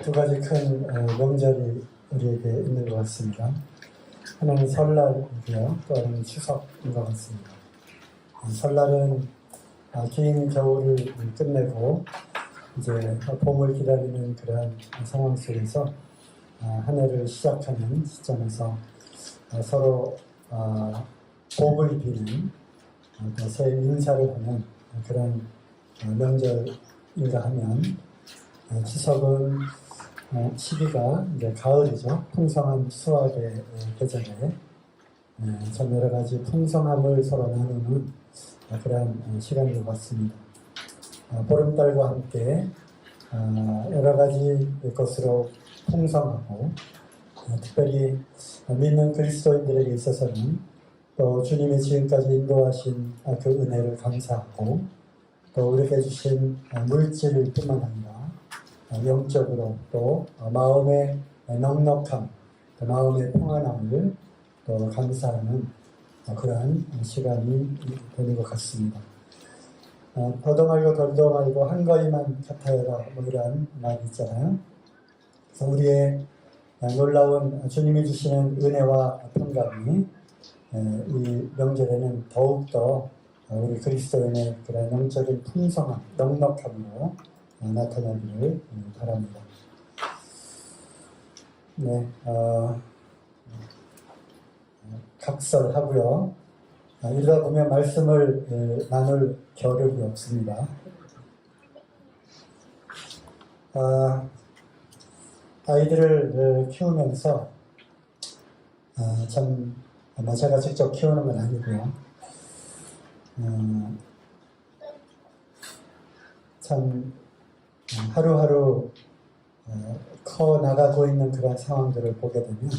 두 가지 큰 명절이 우리에게 있는 것 같습니다. 하나는 설날이고요, 또 하나는 추석인 것 같습니다. 설날은 긴 겨울을 끝내고 이제 봄을 기다리는 그러한 상황 속에서 한 해를 시작하는 시점에서 서로 복을 비는 또 새해 인사를 하는 그런 명절인가 하면, 추석은 시기가 이제 가을이죠. 풍성한 수확의 계절에 참 여러 가지 풍성함을 서로 나누는 그러한 시간인 것 같습니다. 보름달과 함께 여러 가지 것으로 풍성하고, 특별히 믿는 그리스도인들에게 있어서는 또 주님이 지금까지 인도하신 그 은혜를 감사하고, 또 우리에게 주신 물질뿐만 아니라 영적으로 또 마음의 넉넉함, 또 마음의 평안함을 또 감사하는 그러한 시간이 되는 것 같습니다. 더도 말고 덜도 말고 한 거리만 같아요라 뭐 이런 말이 있잖아요. 그래서 우리의 놀라운 주님이 주시는 은혜와 평강이 이 명절에는 더욱더 우리 그리스도인의 그런 영적인 풍성함, 넉넉함으로 나타나기를 바랍니다. 네, 각설하고요. 이러다 보면 말씀을 나눌 겨를이 없습니다. 아이들을 키우면서 참 제가 직접 키우는 건 아니고요. 참 하루하루 커 나가고 있는 그런 상황들을 보게 되면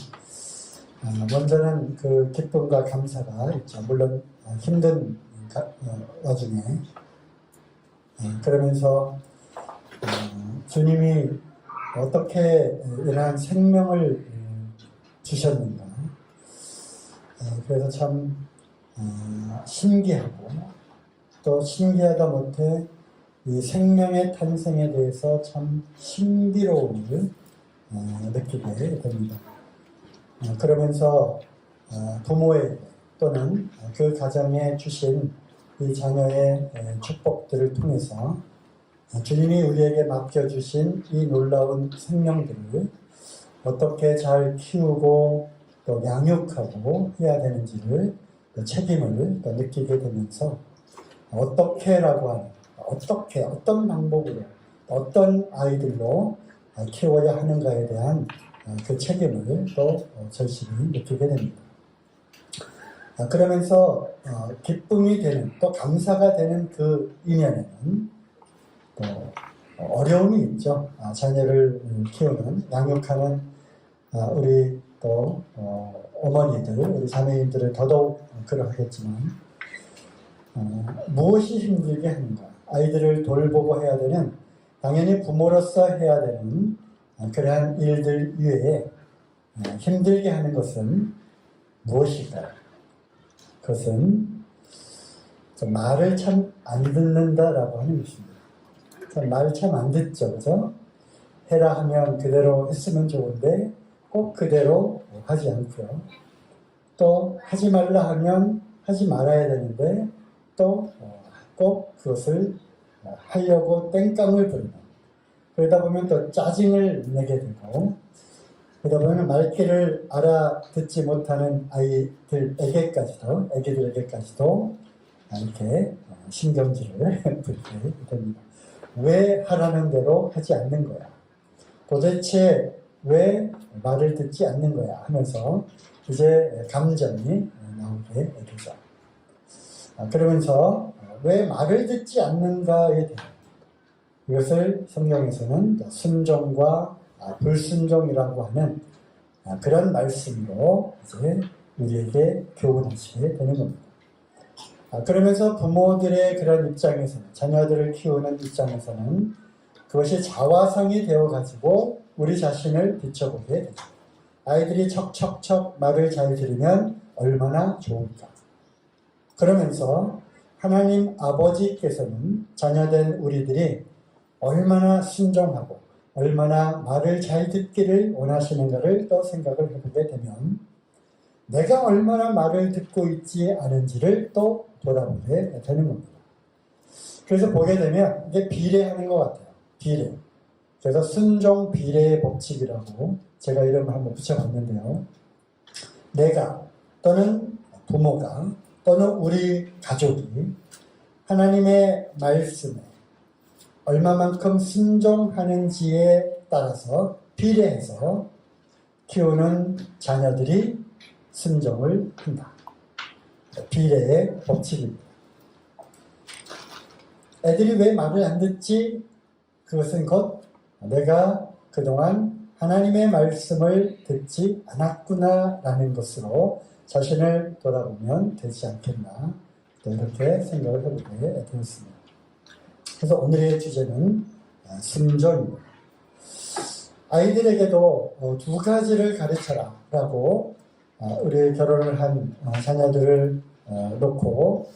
먼저는 그 기쁨과 감사가 있죠. 물론 힘든 와중에 그러면서 주님이 어떻게 이러한 생명을 주셨는가, 그래서 참 신기하고, 또 신기하다 못해 이 생명의 탄생에 대해서 참 신비로움을 느끼게 됩니다. 그러면서 부모에게 또는 그 가정에 주신 이 자녀의 축복들을 통해서 주님이 우리에게 맡겨주신 이 놀라운 생명들을 어떻게 잘 키우고 또 양육하고 해야 되는지를, 또 책임을 또 느끼게 되면서 어떻게라고 하는, 어떤 방법으로, 어떤 아이들로 키워야 하는가에 대한 그 책임을 또 절실히 느끼게 됩니다. 그러면서 기쁨이 되는, 또 감사가 되는 그 이면에는 또 어려움이 있죠. 자녀를 키우는, 양육하는 우리 또 어머니들, 우리 자매님들은 더더욱 그러하겠지만, 무엇이 힘들게 하는가? 아이들을 돌보고 해야 되는, 당연히 부모로서 해야 되는 그러한 일들 이외에 힘들게 하는 것은 무엇일까요? 그것은 말을 참 안 듣는다라고 하는 것입니다. 말 참 안 듣죠, 그죠? 해라 하면 그대로 했으면 좋은데 꼭 그대로 하지 않고요. 또 하지 말라 하면 하지 말아야 되는데 또 꼭 그것을 하려고 땡깡을 부리는, 그러다 보면 또 짜증을 내게 되고, 그러다 보면 말귀를 알아듣지 못하는 아이들에게까지도 이렇게 신경질을 부리게 됩니다. 왜 하라는 대로 하지 않는 거야? 도대체 왜 말을 듣지 않는 거야? 하면서 이제 감정이 나오게 되죠. 그러면서 왜 말을 듣지 않는가에 대한, 이것을 성경에서는 순종과 불순종이라고 하는 그런 말씀으로 이제 우리에게 교훈하시게 되는 겁니다. 그러면서 부모들의 그런 입장에서는, 자녀들을 키우는 입장에서는 그것이 자화상이 되어가지고 우리 자신을 비춰보게 되죠. 아이들이 척척척 말을 잘 들으면 얼마나 좋을까. 그러면서 하나님 아버지께서는 자녀된 우리들이 얼마나 순종하고 얼마나 말을 잘 듣기를 원하시는가를 또 생각을 해보게 되면 내가 얼마나 말을 듣고 있지 않은지를 또 돌아보게 되는 겁니다. 그래서 보게 되면 이게 비례하는 것 같아요. 비례. 그래서 순종 비례의 법칙이라고 제가 이름을 한번 붙여봤는데요. 내가 또는 부모가 또는 우리 가족이 하나님의 말씀에 얼마만큼 순종하는지에 따라서 비례해서 키우는 자녀들이 순종을 한다. 비례의 법칙입니다. 애들이 왜 말을 안 듣지? 그것은 곧 내가 그동안 하나님의 말씀을 듣지 않았구나라는 것으로 자신을 돌아보면 되지 않겠나, 이렇게 생각을 해보게 되었습니다. 그래서 오늘의 주제는 순종입니다. 아이들에게도 두 가지를 가르쳐라 라고 우리 결혼을 한 자녀들을 놓고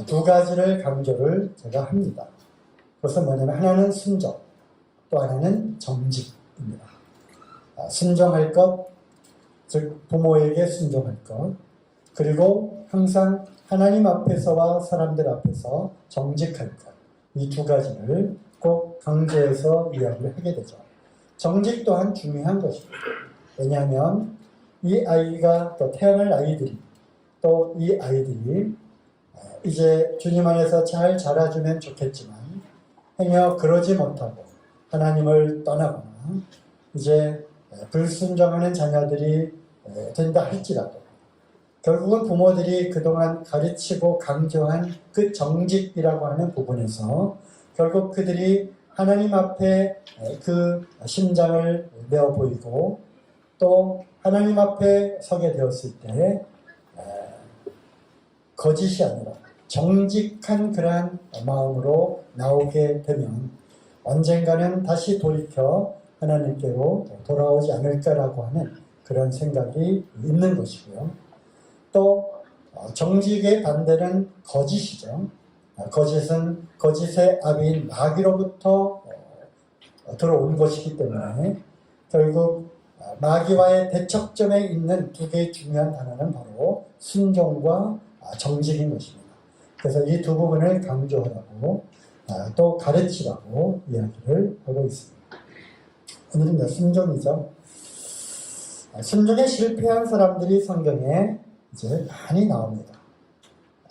두 가지를 강조를 제가 합니다. 그것은 뭐냐면 하나는 순종, 또 하나는 정직입니다. 순종할 것, 즉 부모에게 순종할 것, 그리고 항상 하나님 앞에서와 사람들 앞에서 정직할 것, 이 두 가지를 꼭 강조해서 이야기를 하게 되죠. 정직 또한 중요한 것입니다. 왜냐하면 이 아이가 또 태어날 아이들이 또 이 아이들이 이제 주님 안에서 잘 자라주면 좋겠지만 행여 그러지 못하고 하나님을 떠나거나 이제 불순종하는 자녀들이 된다 할지라도 결국은 부모들이 그동안 가르치고 강조한 그 정직이라고 하는 부분에서 결국 그들이 하나님 앞에 그 심장을 내어 보이고 또 하나님 앞에 서게 되었을 때 거짓이 아니라 정직한 그러한 마음으로 나오게 되면 언젠가는 다시 돌이켜 하나님께로 돌아오지 않을까라고 하는 그런 생각이 있는 것이고요. 또 정직의 반대는 거짓이죠. 거짓은 거짓의 아비인 마귀로부터 들어온 것이기 때문에 결국 마귀와의 대척점에 있는 두 개의 중요한 단어는 바로 순종과 정직인 것입니다. 그래서 이 두 부분을 강조하라고 또 가르치라고 이야기를 하고 있습니다. 오늘은 순종이죠. 순종에 실패한 사람들이 성경에 이제 많이 나옵니다.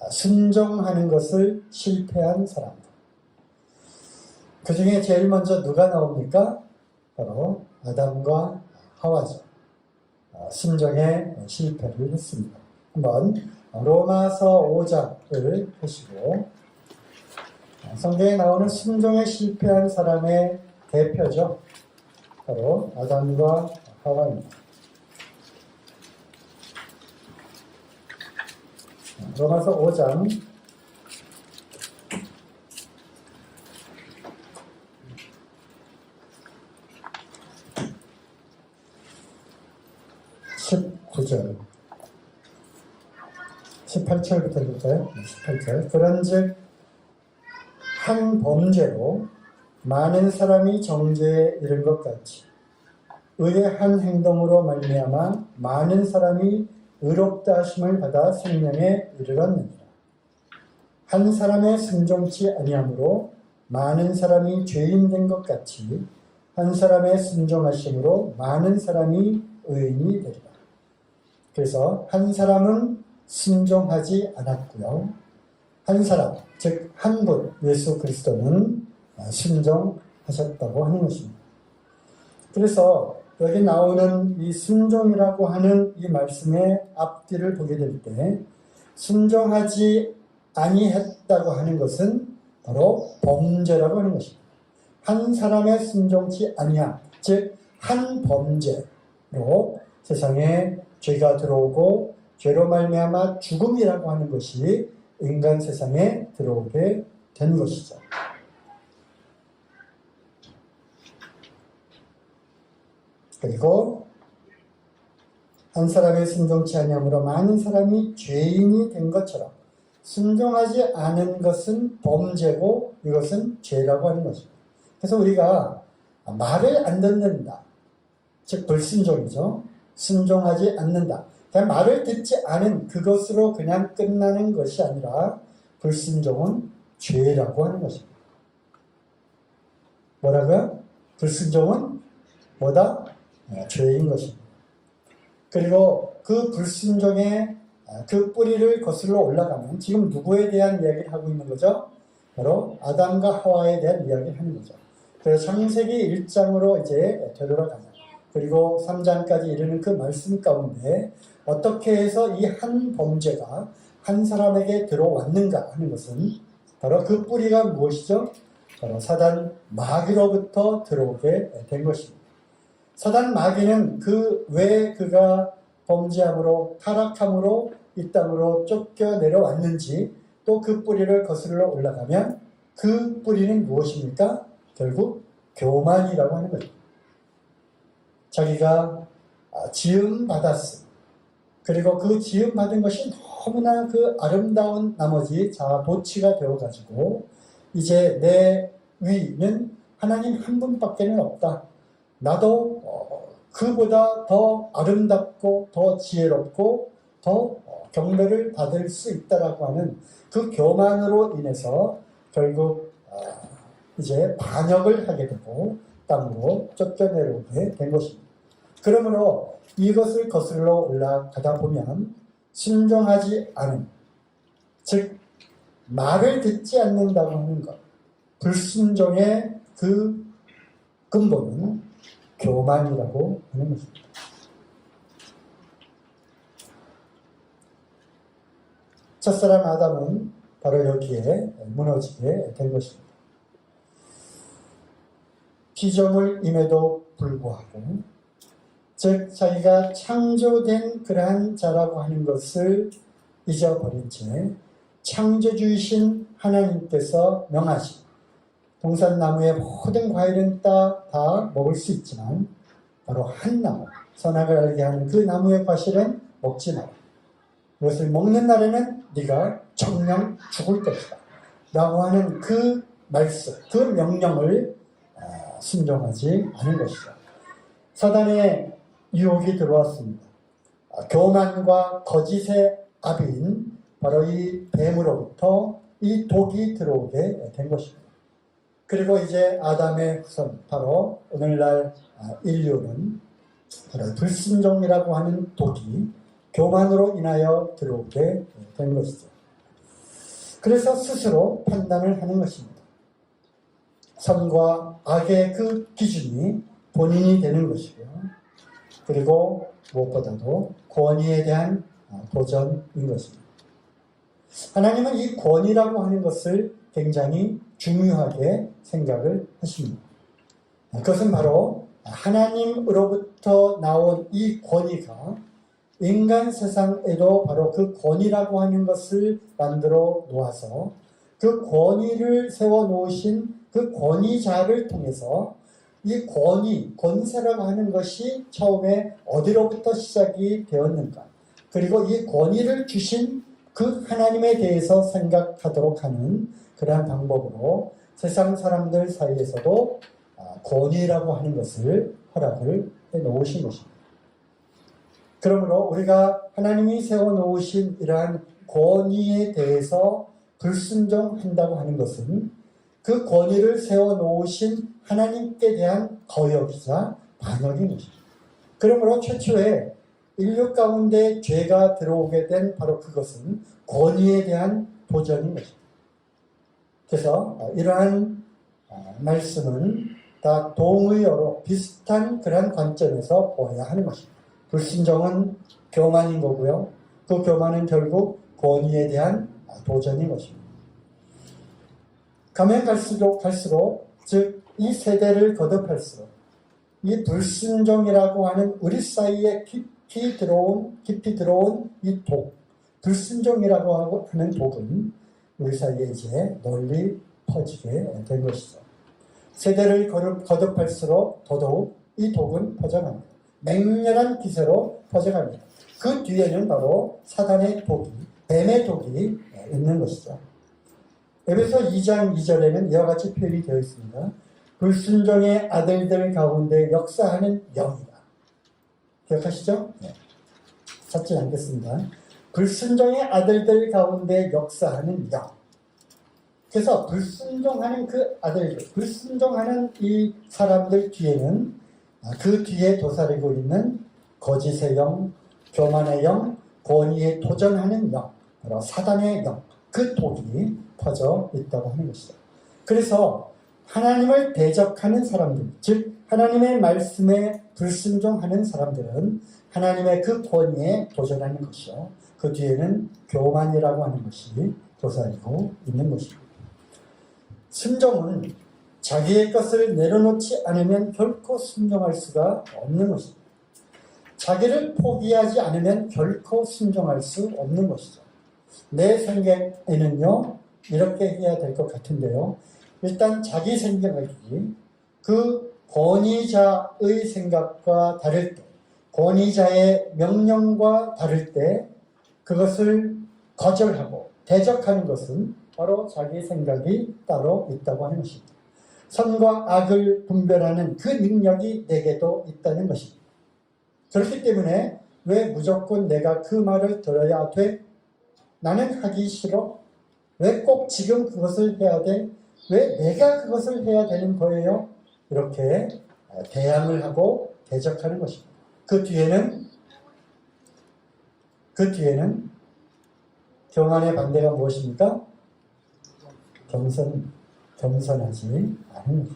순종하는 것을 실패한 사람들. 그 중에 제일 먼저 누가 나옵니까? 바로 아담과 하와죠. 순종에 실패를 했습니다. 한번 로마서 5장을 보시고 성경에 나오는 순종에 실패한 사람의 대표죠. 바로 아담과 하와입니다. 로마서 5장 19절 18절부터 볼까요? 18절. 그런즉 한 범죄로 많은 사람이 정죄에 이른 것 같이 의의 한 행동으로 말미암아 많은 사람이 의롭다 하심을 받아 생명에 이르렀느니라. 한 사람의 순종치 아니함으로 많은 사람이 죄인 된 것 같이 한 사람의 순종하심으로 많은 사람이 의인이 되리라. 그래서 한 사람은 순종하지 않았고요. 한 사람, 즉 한 분, 예수 그리스도는 순종하셨다고 하는 것입니다. 그래서 여기 나오는 이 순종이라고 하는 이 말씀의 앞뒤를 보게 될 때 순종하지 아니했다고 하는 것은 바로 범죄라고 하는 것입니다. 한 사람의 순종치 아니함, 즉 한 범죄로 세상에 죄가 들어오고 죄로 말미암아 죽음이라고 하는 것이 인간 세상에 들어오게 된 것이죠. 그리고 한 사람의 순종치 아니함으로 많은 사람이 죄인이 된 것처럼 순종하지 않은 것은 범죄고 이것은 죄라고 하는 것입니다. 그래서 우리가 말을 안 듣는다. 즉 불순종이죠. 순종하지 않는다. 그냥 말을 듣지 않은 그것으로 그냥 끝나는 것이 아니라 불순종은 죄라고 하는 것입니다. 뭐라고요? 불순종은 뭐다? 죄인 것입니다. 그리고 그 불순종의 그 뿌리를 거슬러 올라가면 지금 누구에 대한 이야기를 하고 있는 거죠? 바로 아담과 하와에 대한 이야기를 하는 거죠. 그래서 창세기 1장으로 이제 되돌아가면 그리고 3장까지 이르는 그 말씀 가운데 어떻게 해서 이 한 범죄가 한 사람에게 들어왔는가 하는 것은 바로 그 뿌리가 무엇이죠? 바로 사단 마귀로부터 들어오게 된 것입니다. 사단 마귀는 왜 그가 범죄함으로 타락함으로 이 땅으로 쫓겨 내려왔는지 또 그 뿌리를 거슬러 올라가면 그 뿌리는 무엇입니까? 결국 교만이라고 하는 거예요. 자기가 지음받았음. 그리고 그 지음받은 것이 너무나 그 아름다운 나머지 도치가 되어가지고 이제 내 위는 하나님 한 분밖에는 없다. 나도 그보다 더 아름답고 더 지혜롭고 더 경배를 받을 수 있다라고 하는 그 교만으로 인해서 결국 이제 반역을 하게 되고 땅으로 쫓겨내려오게 된 것입니다. 그러므로 이것을 거슬러 올라가다 보면 순종하지 않은, 즉 말을 듣지 않는다고 하는 것, 불순종의 그 근본은 교만이라고 하는 것입니다. 첫사람 아담은 바로 여기에 무너지게 된 것입니다. 피조물임에도 불구하고, 즉 자기가 창조된 그러한 자라고 하는 것을 잊어버린 채 창조주이신 하나님께서 명하신 동산나무의 모든 과일은 다 먹을 수 있지만 바로 한 나무, 선악을 알게 하는 그 나무의 과실은 먹지 마라. 이것을 먹는 날에는 네가 정령 죽을 것이다. 라고 하는 그 말씀, 그 명령을 순종하지 않은 것이죠. 사단의 유혹이 들어왔습니다. 교만과 거짓의 아비인 바로 이 뱀으로부터 이 독이 들어오게 된 것입니다. 그리고 이제 아담의 후손, 바로 오늘날 인류는 바로 불순종이라고 하는 독이 교만으로 인하여 들어오게 된 것이죠. 그래서 스스로 판단을 하는 것입니다. 선과 악의 그 기준이 본인이 되는 것이고요. 그리고 무엇보다도 권위에 대한 도전인 것입니다. 하나님은 이 권위라고 하는 것을 굉장히 중요하게 생각을 하십니다. 그것은 바로 하나님으로부터 나온 이 권위가 인간 세상에도 바로 그 권위라고 하는 것을 만들어 놓아서 그 권위를 세워 놓으신 그 권위자를 통해서 이 권세라고 하는 것이 처음에 어디로부터 시작이 되었는가, 그리고 이 권위를 주신 그 하나님에 대해서 생각하도록 하는 그러한 방법으로 세상 사람들 사이에서도 권위라고 하는 것을 허락을 해 놓으신 것입니다. 그러므로 우리가 하나님이 세워놓으신 이러한 권위에 대해서 불순종한다고 하는 것은 그 권위를 세워놓으신 하나님께 대한 거역이자 반역인 것입니다. 그러므로 최초에 인류 가운데 죄가 들어오게 된 바로 그것은 권위에 대한 도전인 것입니다. 그래서 이러한 말씀은 다 동의어로 비슷한 그런 관점에서 보아야 하는 것입니다. 불순종은 교만인 거고요. 그 교만은 결국 권위에 대한 도전인 것입니다. 가면 갈수록 즉 이 세대를 거듭할수록 이 불순종이라고 하는 우리 사이에 깊이 들어온 이 독, 불순종이라고 하는 독은 우리 사이에 이제 널리 퍼지게 된 것이죠. 세대를 거듭할수록 더더욱 이 독은 퍼져갑니다. 맹렬한 기세로 퍼져갑니다. 그 뒤에는 바로 사단의 독이, 뱀의 독이 있는 것이죠. 에베소 2장 2절에는 이와 같이 표현이 되어 있습니다. 불순종의 아들들 가운데 역사하는 영이다. 기억하시죠? 네. 찾지 않겠습니다. 불순종의 아들들 가운데 역사하는 영. 그래서 불순종하는 그 아들들, 불순종하는 이 사람들 뒤에는 그 뒤에 도사리고 있는 거짓의 영, 교만의 영, 권위에 도전하는 영, 바로 사단의 영, 그 독이 퍼져 있다고 하는 것이죠. 그래서 하나님을 대적하는 사람들, 즉 하나님의 말씀에 불순종하는 사람들은 하나님의 그 권위에 도전하는 것이요. 그 뒤에는 교만이라고 하는 것이 도사리고 있는 것입니다. 순종은 자기의 것을 내려놓지 않으면 결코 순종할 수가 없는 것입니다. 자기를 포기하지 않으면 결코 순종할 수 없는 것이죠. 내 생각에는요, 이렇게 해야 될 것 같은데요. 일단 자기 생각이 그 권위자의 생각과 다를 때, 권위자의 명령과 다를 때 그것을 거절하고 대적하는 것은 바로 자기 생각이 따로 있다고 하는 것입니다. 선과 악을 분별하는 그 능력이 내게도 있다는 것입니다. 그렇기 때문에 왜 무조건 내가 그 말을 들어야 돼? 나는 하기 싫어? 왜 꼭 지금 그것을 해야 돼? 왜 내가 그것을 해야 되는 거예요? 이렇게 대항을 하고 대적하는 것입니다. 그 뒤에는 교만의 반대가 무엇입니까? 겸손하지 않은 것.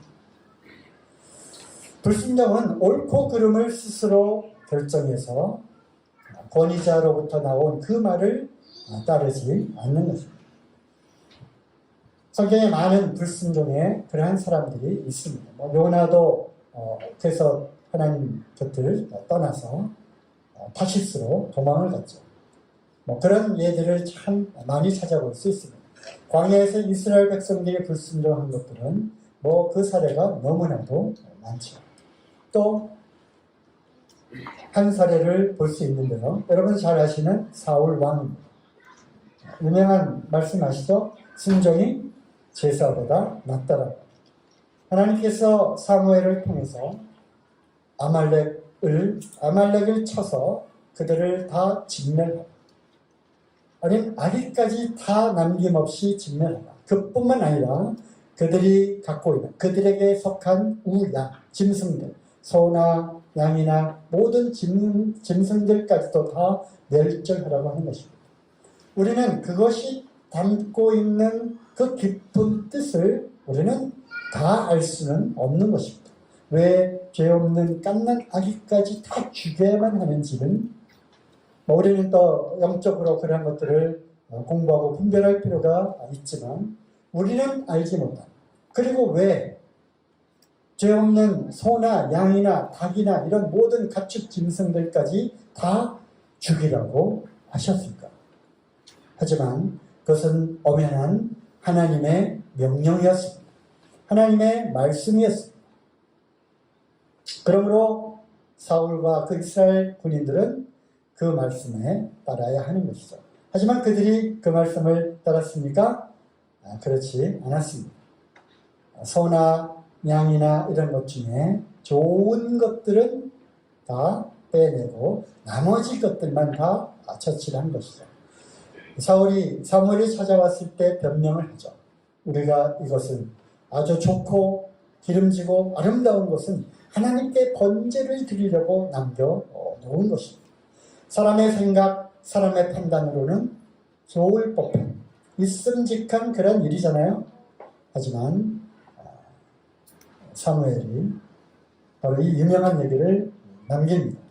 불순종은 옳고 그름을 스스로 결정해서 권위자로부터 나온 그 말을 따르지 않는 것입니다. 성경에 많은 불순종의 그러한 사람들이 있습니다. 요나도 그래서 하나님 곁을 떠나서 타시스로 도망을 갔죠. 그런 예들을 참 많이 찾아볼 수 있습니다. 광야에서 이스라엘 백성들이 불순종한 것들은 그 사례가 너무나도 많죠. 또 한 사례를 볼 수 있는데요. 여러분 잘 아시는 사울 왕입니다. 유명한 말씀 아시죠? 순종이 제사보다 낫다라고. 하나님께서 사무엘을 통해서 아말렉을 쳐서 그들을 다 진멸하고, 아니 아기까지 다 남김없이 진멸하라. 그뿐만 아니라 그들이 갖고 있는 그들에게 속한 우양, 짐승들, 소나 양이나 모든 짐승들까지도 다 멸절하라고 하는 것입니다. 우리는 그것이 담고 있는 그 깊은 뜻을 우리는 다 알 수는 없는 것입니다. 왜 죄 없는 갓난 아기까지 다 죽여야만 하는지는 우리는 또 영적으로 그런 것들을 공부하고 분별할 필요가 있지만 우리는 알지 못한, 그리고 왜 죄 없는 소나 양이나 닭이나 이런 모든 가축 짐승들까지 다 죽이라고 하셨을까? 하지만 그것은 엄연한 하나님의 명령이었습니다. 하나님의 말씀이었습니다. 그러므로 사울과 그 이스라엘 군인들은 그 말씀에 따라야 하는 것이죠. 하지만 그들이 그 말씀을 따랐습니까? 그렇지 않았습니다. 소나 양이나 이런 것 중에 좋은 것들은 다 빼내고 나머지 것들만 다 처치를 한 것이죠. 사무엘이 찾아왔을 때 변명을 하죠. 우리가 이것은 아주 좋고 기름지고 아름다운 것은 하나님께 번제를 드리려고 남겨놓은 것입니다. 사람의 생각, 사람의 판단으로는 좋을 법한 있음직한 그런 일이잖아요. 하지만 사무엘이 바로 이 유명한 얘기를 남깁니다.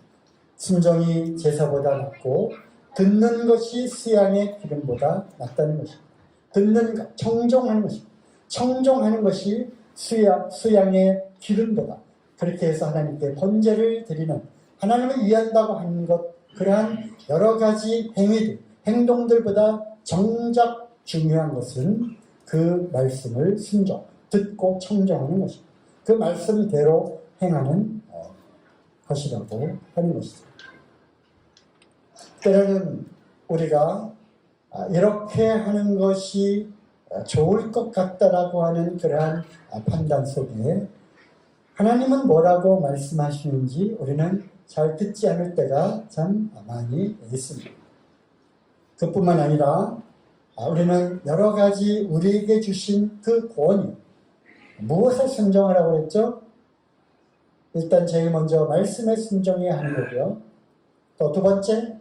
순종이 제사보다 낫고 듣는 것이 수양의 기름보다 낫다는 것입니다. 듣는 것, 청종하는 것입니다. 청종하는 것이 수양의 기름보다, 그렇게 해서 하나님께 번제를 드리는, 하나님을 위한다고 하는 것, 그러한 여러 가지 행위들, 행동들보다 정작 중요한 것은 그 말씀을 순종, 듣고 청종하는 것입니다. 그 말씀대로 행하는 것이라고 하는 것이죠. 때로는 우리가 이렇게 하는 것이 좋을 것 같다라고 하는 그러한 판단 속에 하나님은 뭐라고 말씀하시는지 우리는 잘 듣지 않을 때가 참 많이 있습니다. 그뿐만 아니라 우리는 여러 가지 우리에게 주신 그 권위, 무엇에 순종하라고 했죠? 일단 제일 먼저 말씀에 순종해야 하는 거고요. 또 두 번째,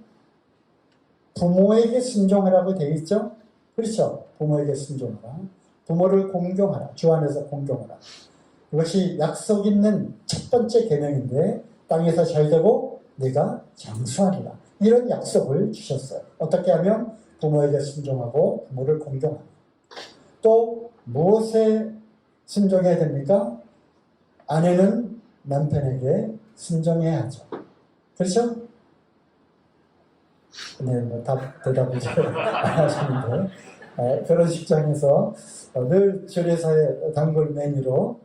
부모에게 순종하라고 되어 있죠? 그렇죠? 부모에게 순종하라. 부모를 공경하라. 주 안에서 공경하라. 이것이 약속 있는 첫 번째 계명인데 땅에서 잘되고 내가 장수하리라. 이런 약속을 주셨어요. 어떻게 하면 부모에게 순종하고 부모를 공경하라. 또 무엇에 순종해야 됩니까? 아내는 남편에게 순종해야 하죠. 그렇죠? 네, 대답을 잘 안 하시는데 결혼식장에서 늘 주례사의 단골 메뉴로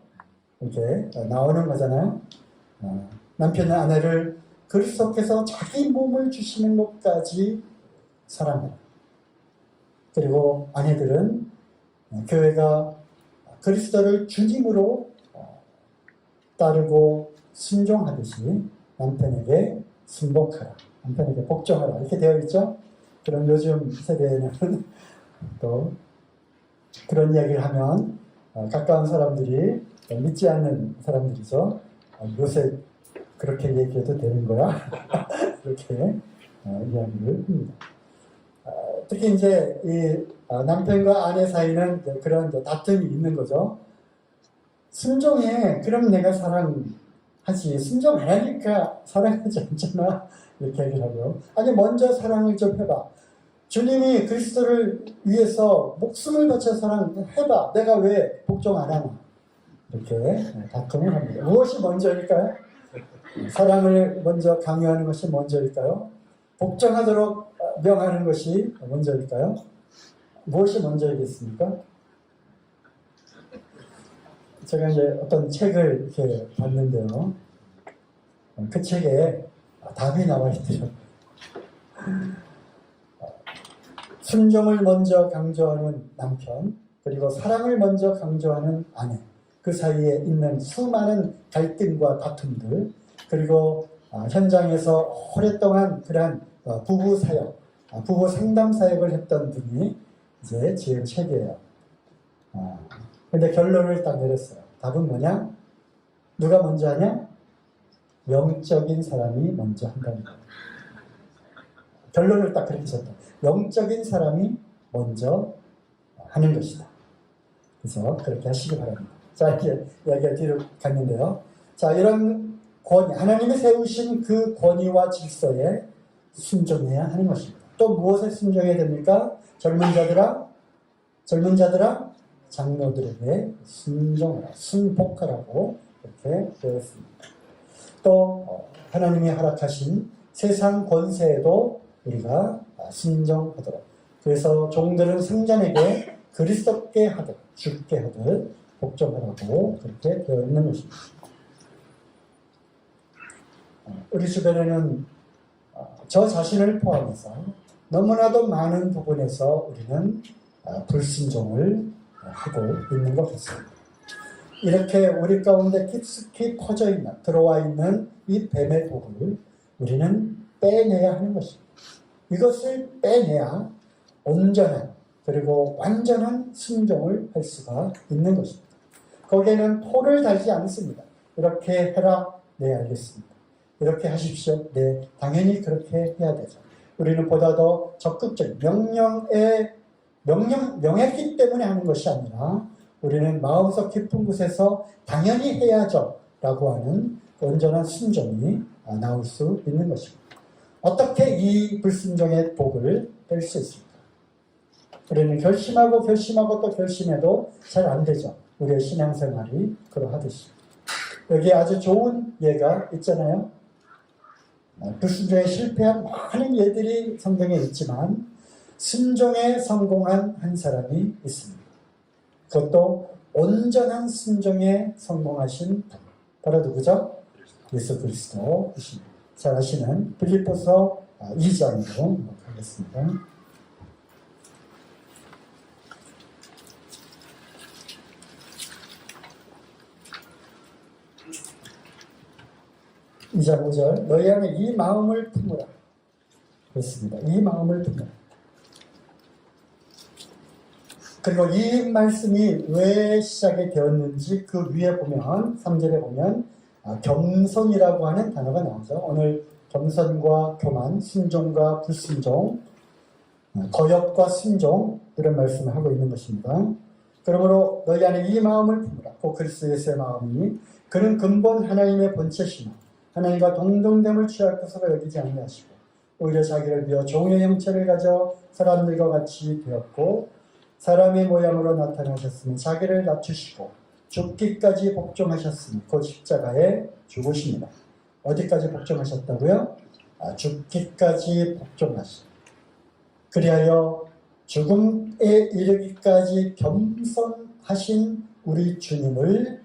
이렇게 나오는 거잖아요. 남편은 아내를 그리스도께서 자기 몸을 주시는 것까지 사랑해요. 그리고 아내들은 교회가 그리스도를 주님으로 따르고 순종하듯이 남편에게 순복하라, 남편에게 복종하라 이렇게 되어 있죠. 그럼 요즘 세대에는 또 그런 이야기를 하면 가까운 사람들이 믿지 않는 사람들이죠. 요새 그렇게 얘기해도 되는 거야? 이렇게 이야기를 합니다. 특히 이제 이 남편과 아내 사이는 그런 다툼이 있는 거죠. 순종해. 그럼 내가 사랑하지. 순종 안 하니까 사랑하지 않잖아. 이렇게 얘기를 하고요. 아니 먼저 사랑을 좀 해봐. 주님이 그리스도를 위해서 목숨을 바쳐 사랑해봐. 내가 왜 복종 안 하나. 이렇게 다툼을 합니다. 무엇이 먼저일까요? 사랑을 먼저 강요하는 것이 먼저일까요? 복종하도록 명하는 것이 먼저일까요? 무엇이 먼저이겠습니까? 제가 이제 어떤 책을 이렇게 봤는데요. 그 책에 답이 나와 있더라고요. 순종을 먼저 강조하는 남편, 그리고 사랑을 먼저 강조하는 아내, 그 사이에 있는 수많은 갈등과 다툼들, 그리고 현장에서 오랫동안 그러한 부부 사역, 부부 상담 사역을 했던 분이 이제 지은 책이에요. 근데 결론을 딱 내렸어요. 답은 뭐냐? 누가 먼저 하냐? 영적인 사람이 먼저 한다는 거예요. 결론을 딱 그렇게 썼다. 영적인 사람이 먼저 하는 것이다. 그래서 그렇게 하시기 바랍니다. 자, 이제 이야기가 뒤로 갔는데요. 자, 이런 권위, 하나님이 세우신 그 권위와 질서에 순종해야 하는 것입니다. 또 무엇에 순종해야 됩니까? 젊은 자들아, 장로들에게 순종하라, 순복하라고 이렇게 되어 있습니다. 또 하나님이 허락하신 세상 권세에도 우리가 순종하도록. 그래서 종들은 성전에게 그리스도께 하듯, 주께 하듯 복종하라고 그렇게 되어 있는 것입니다. 우리 주변에는 저 자신을 포함해서 너무나도 많은 부분에서 우리는 불순종을 하고 있는 것 같습니다. 이렇게 우리 가운데 깊숙이 퍼져 있는, 들어와 있는 이 뱀의 독을 우리는 빼내야 하는 것입니다. 이것을 빼내야 온전한 그리고 완전한 순종을 할 수가 있는 것입니다. 거기에는 토를 달지 않습니다. 이렇게 해라, 네 알겠습니다. 이렇게 하십시오. 네, 당연히 그렇게 해야 되죠. 우리는 보다 더 적극적인 명했기 때문에 하는 것이 아니라 우리는 마음속 깊은 곳에서 당연히 해야죠 라고 하는 온전한 순종이 나올 수 있는 것입니다. 어떻게 이 불순종의 독을 뺄 수 있습니까? 우리는 결심하고 또 결심해도 잘 안 되죠. 우리의 신앙생활이 그러하듯이. 여기에 아주 좋은 예가 있잖아요. 불순종에 실패한 많은 예들이 성경에 있지만 순종에 성공한 한 사람이 있습니다. 그것도 온전한 순종에 성공하신 분. 바로 누구죠? 예수 그리스도이십니다. 잘 아시는 빌립보서 2장으로 가겠습니다. 2장 5절 너희 안에 이 마음을 품으라. 그렇습니다. 이 마음을 품으라. 그리고 이 말씀이 왜 시작이 되었는지 그 위에 보면 3절에 보면 겸손이라고 하는 단어가 나오죠. 오늘 겸손과 교만, 순종과 불순종, 거역과 순종 이런 말씀을 하고 있는 것입니다. 그러므로 너희 안에 이 마음을 품으라. 곧 그리스도 예수의 마음이 그는 근본 하나님의 본체시나 하나님과 동등됨을 취할 것으로 여기지 아니하시고 오히려 자기를 비워 종의 형체를 가져 사람들과 같이 되었고 사람의 모양으로 나타나셨으니 자기를 낮추시고 죽기까지 복종하셨으니 곧 십자가에 죽으십니다. 어디까지 복종하셨다고요? 죽기까지 복종하시. 그리하여 죽음에 이르기까지 겸손하신 우리 주님을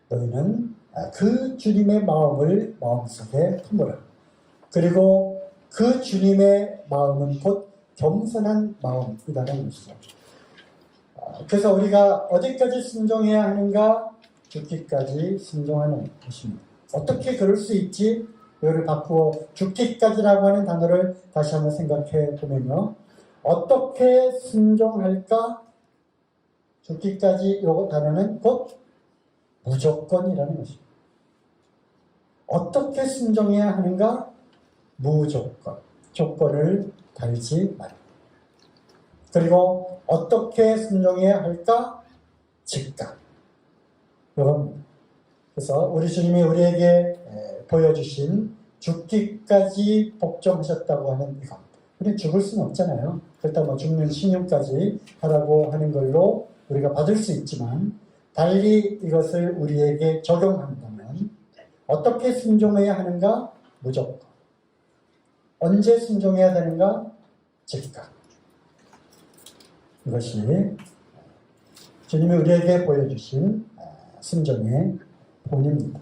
너희는 그 주님의 마음을 마음속에 품으라. 그리고 그 주님의 마음은 곧 겸손한 마음이라는 것이죠. 그래서 우리가 어디까지 순종해야 하는가? 죽기까지 순종하는 것입니다. 어떻게 그럴 수 있지? 이거를 바꾸어 죽기까지라고 하는 단어를 다시 한번 생각해 보면요. 어떻게 순종할까? 죽기까지 이 단어는 곧 무조건이라는 것입니다. 어떻게 순종해야 하는가? 무조건. 조건을 달지 말고. 그리고 어떻게 순종해야 할까? 즉각. 그래서 우리 주님이 우리에게 보여주신 죽기까지 복종하셨다고 하는 이것. 우리는 죽을 수는 없잖아요. 그렇다고 죽는 신용까지 하라고 하는 걸로 우리가 받을 수 있지만 달리 이것을 우리에게 적용한다면 어떻게 순종해야 하는가? 무조건. 언제 순종해야 되는가? 즉각. 이것이 주님이 우리에게 보여주신 순종의 본입니다.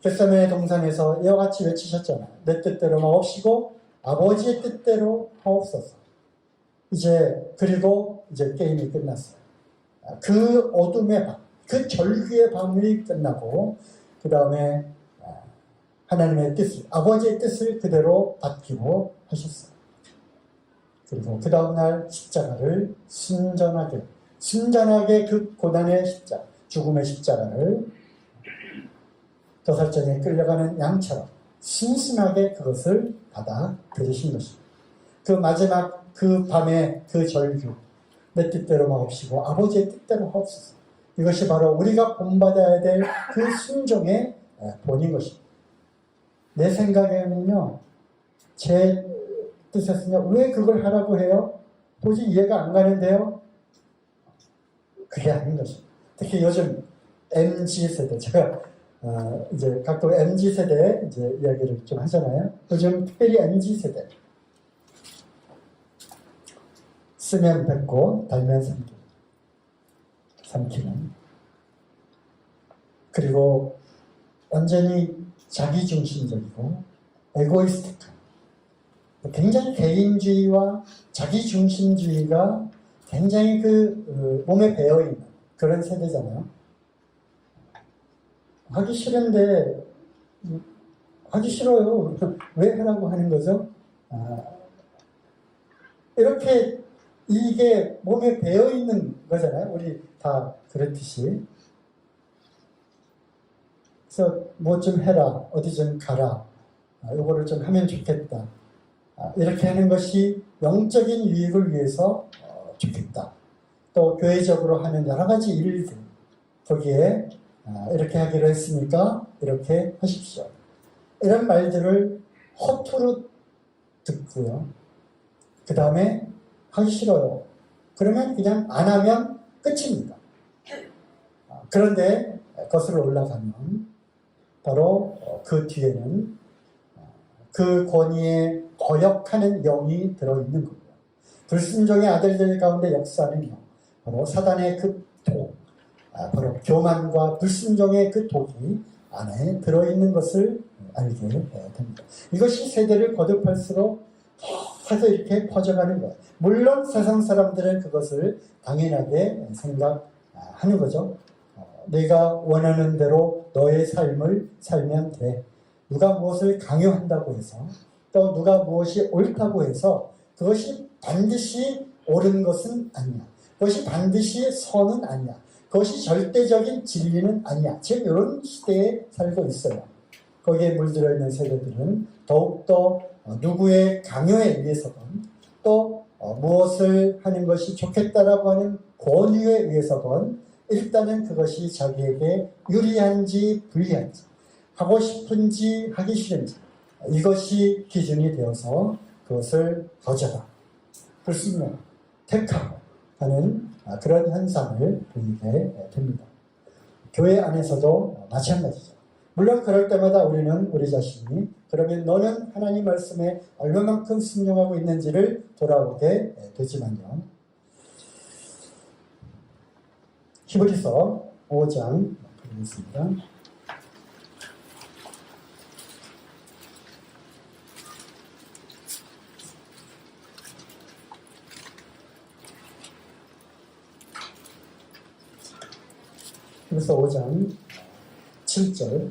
겟세마네 동산에서 이와 같이 외치셨잖아요. 내 뜻대로 마옵시고 아버지의 뜻대로 하옵소서. 그리고 이제 게임이 끝났어요. 그 어둠의 밤, 그 절규의 밤이 끝나고 그 다음에 하나님의 뜻을, 아버지의 뜻을 그대로 받기로 하셨어요. 그리고 그 다음날 십자가를 순전하게 그 고난의 십자가, 죽음의 십자가를 도살장에 끌려가는 양처럼 순순하게 그것을 받아들이신 것입니다. 그 마지막 그 밤의 그 절규, 내 뜻대로 마옵시고 아버지의 뜻대로 하옵소서. 이것이 바로 우리가 본받아야 될 그 순종의 본인 것입니다. 내 생각에는요, 제 뜻에서는요, 왜 그걸 하라고 해요? 도저히 이해가 안 가는데요? 그게 아닌 것입니다. 특히 요즘 MZ세대, 제가 이제 각종 MZ세대 이제 이야기를 좀 하잖아요. 요즘 특별히 MZ세대. 쓰면 뱉고, 달면 삼키는. 그리고 완전히 자기중심적이고, 에고이스틱한. 굉장히 개인주의와 자기중심주의가 굉장히 몸에 배어있는 그런 세대잖아요. 하기 싫은데, 하기 싫어요. 왜 하라고 하는 거죠? 이렇게 이게 몸에 배어있는 거잖아요. 우리 다 그렇듯이. 그래서 뭐 좀 해라. 어디 좀 가라. 요거를 좀 하면 좋겠다. 이렇게 하는 것이 영적인 유익을 위해서 좋겠다. 또 교회적으로 하는 여러 가지 일들, 거기에 이렇게 하기로 했으니까 이렇게 하십시오. 이런 말들을 허투루 듣고요. 그 다음에 하기 싫어요. 그러면 그냥 안 하면 끝입니다. 그런데 거슬러 올라가면 바로 그 뒤에는 그 권위에 거역하는 영이 들어있는 겁니다. 불순종의 아들들 가운데 역사하는 영, 바로 사단의 그 독, 바로 교만과 불순종의 그 독이 안에 들어있는 것을 알게 됩니다. 이것이 세대를 거듭할수록 계속 이렇게 퍼져가는 거예요. 물론 세상 사람들은 그것을 당연하게 생각하는 거죠. 내가 원하는 대로 너의 삶을 살면 돼. 누가 무엇을 강요한다고 해서 또 누가 무엇이 옳다고 해서 그것이 반드시 옳은 것은 아니야. 그것이 반드시 선은 아니야. 그것이 절대적인 진리는 아니야. 지금 이런 시대에 살고 있어요. 거기에 물들어 있는 세대들은 더욱더 누구의 강요에 의해서든 또 무엇을 하는 것이 좋겠다라고 하는 권유에 의해서든 일단은 그것이 자기에게 유리한지 불리한지 하고 싶은지 하기 싫은지 이것이 기준이 되어서 그것을 거절하고 불순종, 택하고 하는 그런 현상을 보이게 됩니다. 교회 안에서도 마찬가지죠. 물론 그럴 때마다 우리는 우리 자신이 그러면 너는 하나님 말씀에 얼마만큼 순종하고 있는지를 돌아보게 되지만요. 히브리서 5장 보겠습니다. 히브리서 5장 7절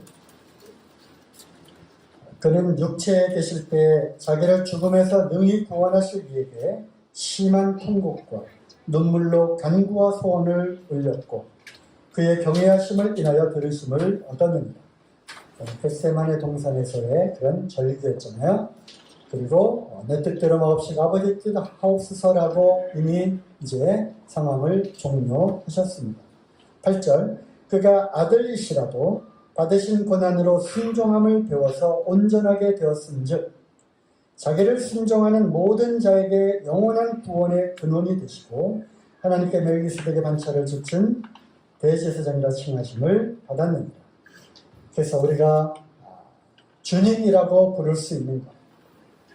그는 육체에 계실 때 자기를 죽음에서 능히 구원하실 이에게 심한 통곡과 눈물로 간구와 소원을 올렸고 그의 경외하심을 인하여 들으심을 얻었느니라. 겟세마네 동산에서의 그런 절기였잖아요. 그리고 내 뜻대로 마옵시고 아버지 뜻 하옵소서라고 이미 이제 상황을 종료하셨습니다. 8절 그가 아들이시라도 받으신 고난으로 순종함을 배워서 온전하게 되었은즉 자기를 순종하는 모든 자에게 영원한 구원의 근원이 되시고 하나님께 멜기세덱의 반차를 주신 대제사장이라 칭하심을 받았느니라. 그래서 우리가 주님이라고 부를 수 있는 것,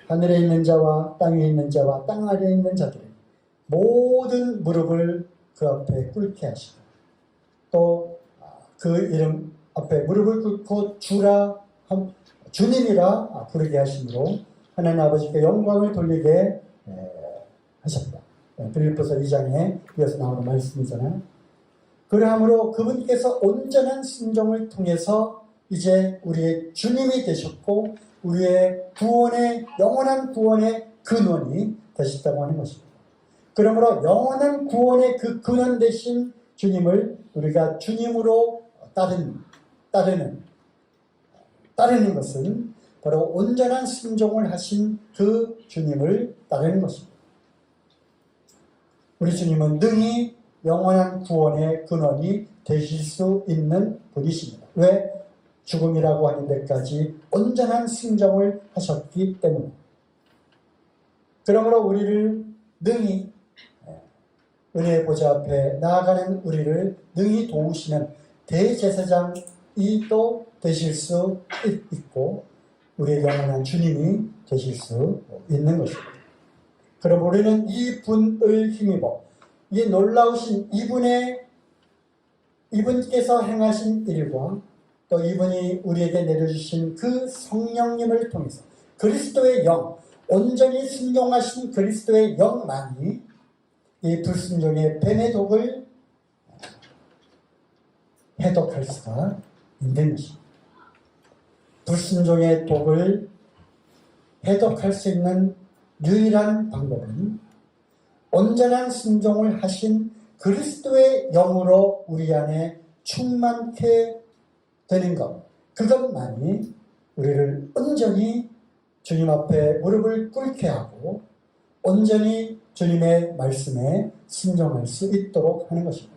하늘에 있는 자와 땅에 있는 자와 땅 아래에 있는 자들의 모든 무릎을 그 앞에 꿇게 하시고 또 그 이름 앞에 무릎을 꿇고 주님이라 부르게 하심으로 하나님 아버지께 영광을 돌리게 하셨다. 빌립보서 2장에 이어서 나오는 말씀이잖아요. 그러함으로 그분께서 온전한 순종을 통해서 이제 우리의 주님이 되셨고 우리의 구원의 영원한 구원의 근원이 되셨다고 하는 것입니다. 그러므로 영원한 구원의 그 근원 되신 주님을 우리가 주님으로 따르는 것은 바로 온전한 순종을 하신 그 주님을 따르는 것입니다. 우리 주님은 능히 영원한 구원의 근원이 되실 수 있는 분이십니다. 왜? 죽음이라고 하는 데까지 온전한 순종을 하셨기 때문에. 그러므로 우리를 능히 은혜의 보좌 앞에 나아가는 우리를 능히 도우시는 대제사장이 또 되실 수 있고 우리의 영원한 주님이 되실 수 있는 것입니다. 그럼 우리는 이 분을 힘입어 이 놀라우신 이분께서 행하신 일과 또 이분이 우리에게 내려주신 그 성령님을 통해서 그리스도의 영, 온전히 순종하신 그리스도의 영만이 이 불순종의 뱀의 독을 해독할 수가 있는 것입니다. 불순종의 독을 해독할 수 있는 유일한 방법은 온전한 순종을 하신 그리스도의 영으로 우리 안에 충만케 되는 것, 그것만이 우리를 온전히 주님 앞에 무릎을 꿇게 하고 온전히 주님의 말씀에 순종할 수 있도록 하는 것입니다.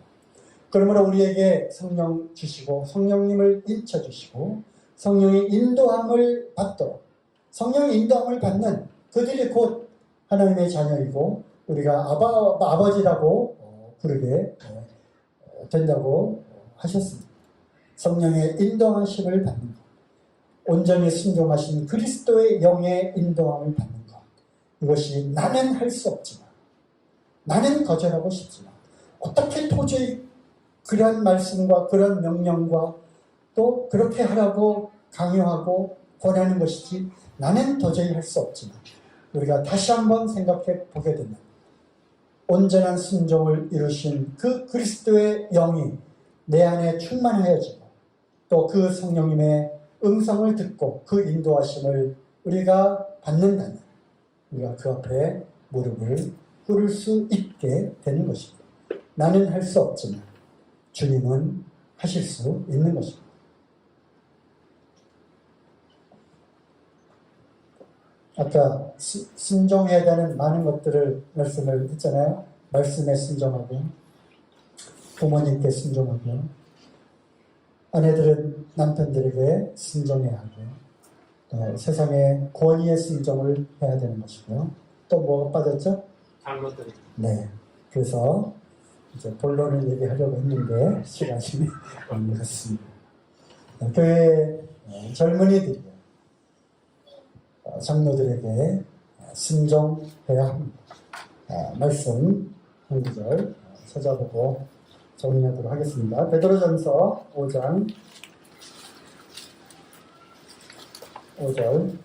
그러므로 우리에게 성령 주시고 성령님을 인쳐주시고 성령의 인도함을 받도록 성령의 인도함을 받는 그들이 곧 하나님의 자녀이고 우리가 아버지라고 부르게 된다고 하셨습니다. 성령의 인도하심을 받는 것, 온전히 순종하신 그리스도의 영의 인도함을 받는 것, 이것이 나는 할 수 없지만 나는 거절하고 싶지만 어떻게 도저히 그런 말씀과 그런 명령과 또 그렇게 하라고 강요하고 권하는 것이지 나는 도저히 할 수 없지만 우리가 다시 한번 생각해 보게 되면 온전한 순종을 이루신 그 그리스도의 영이 내 안에 충만하여지고 또 그 성령님의 음성을 듣고 그 인도하심을 우리가 받는다면 우리가 그 앞에 무릎을 꿇을 수 있게 되는 것입니다. 나는 할 수 없지만 주님은 하실 수 있는 것입니다. 아까 순종해야 되는 많은 것들을 말씀을 했잖아요. 말씀에 순종하고, 부모님께 순종하고, 아내들은 남편들에게 순종해야 하고, 또 세상의 권위에 순종을 해야 되는 것이고요. 또 뭐가 빠졌죠? 장로들. 네. 그래서 이제 본론을 얘기하려고 했는데 시간이 안 되었습니다. 교회 젊은이들이요. 장로들에게 순종해야 합니다. 말씀 한 구절 찾아보고 정리하도록 하겠습니다. 베드로전서 5장 5절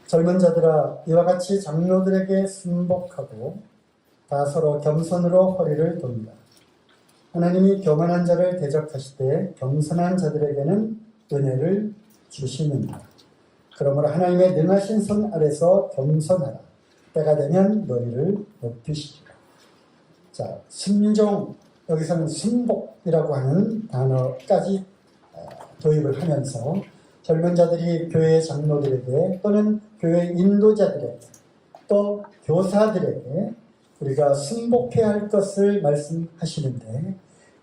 젊은 자들아 이와 같이 장로들에게 순복하고 다 서로 겸손으로 허리를 돕니다. 하나님이 교만한 자를 대적하시되 겸손한 자들에게는 은혜를 주시느니라. 그러므로 하나님의 능하신 손 아래서 겸손하라. 때가 되면 너희를 높이시리라. 자, 순종, 여기서는 순복이라고 하는 단어까지 도입을 하면서 젊은 자들이 교회 장로들에게 또는 교회 인도자들에게 또 교사들에게 우리가 순복해야 할 것을 말씀하시는데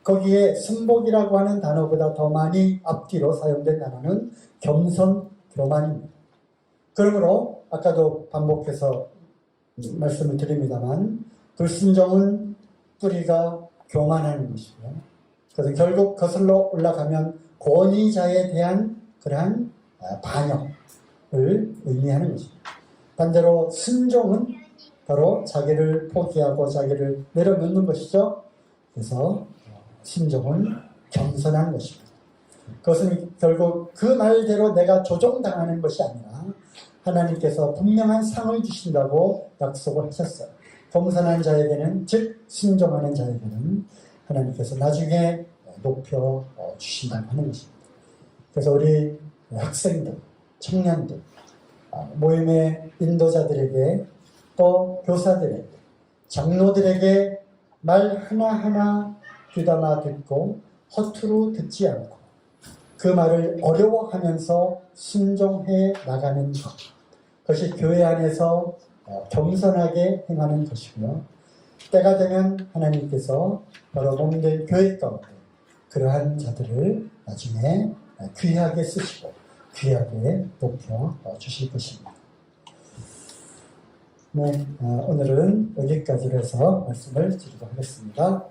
거기에 순복이라고 하는 단어보다 더 많이 앞뒤로 사용된 단어는 겸손, 교만입니다. 그러므로 아까도 반복해서 말씀을 드립니다만 불순종은 뿌리가 교만하는 것이고요. 그래서 결국 거슬러 올라가면 권위자에 대한 그러한 반역을 의미하는 것입니다. 반대로 순종은 바로 자기를 포기하고 자기를 내려놓는 것이죠. 그래서 순종은 겸손한 것입니다. 그것은 결국 그 말대로 내가 조종당하는 것이 아니라 하나님께서 분명한 상을 주신다고 약속을 하셨어요. 겸손한 자에게는, 즉 순종하는 자에게는 하나님께서 나중에 높여 주신다고 하는 것입니다. 그래서 우리 학생들, 청년들, 모임의 인도자들에게 또 교사들에게, 장로들에게 말 하나하나 귀담아 듣고 허투루 듣지 않고 그 말을 어려워하면서 순종해 나가는 것, 그것이 교회 안에서 겸손하게 행하는 것이고요. 때가 되면 하나님께서 바로 몸된 교회 가운데 그러한 자들을 나중에 귀하게 쓰시고 귀하게 높여 주실 것입니다. 네, 오늘은 여기까지로 해서 말씀을 드리도록 하겠습니다.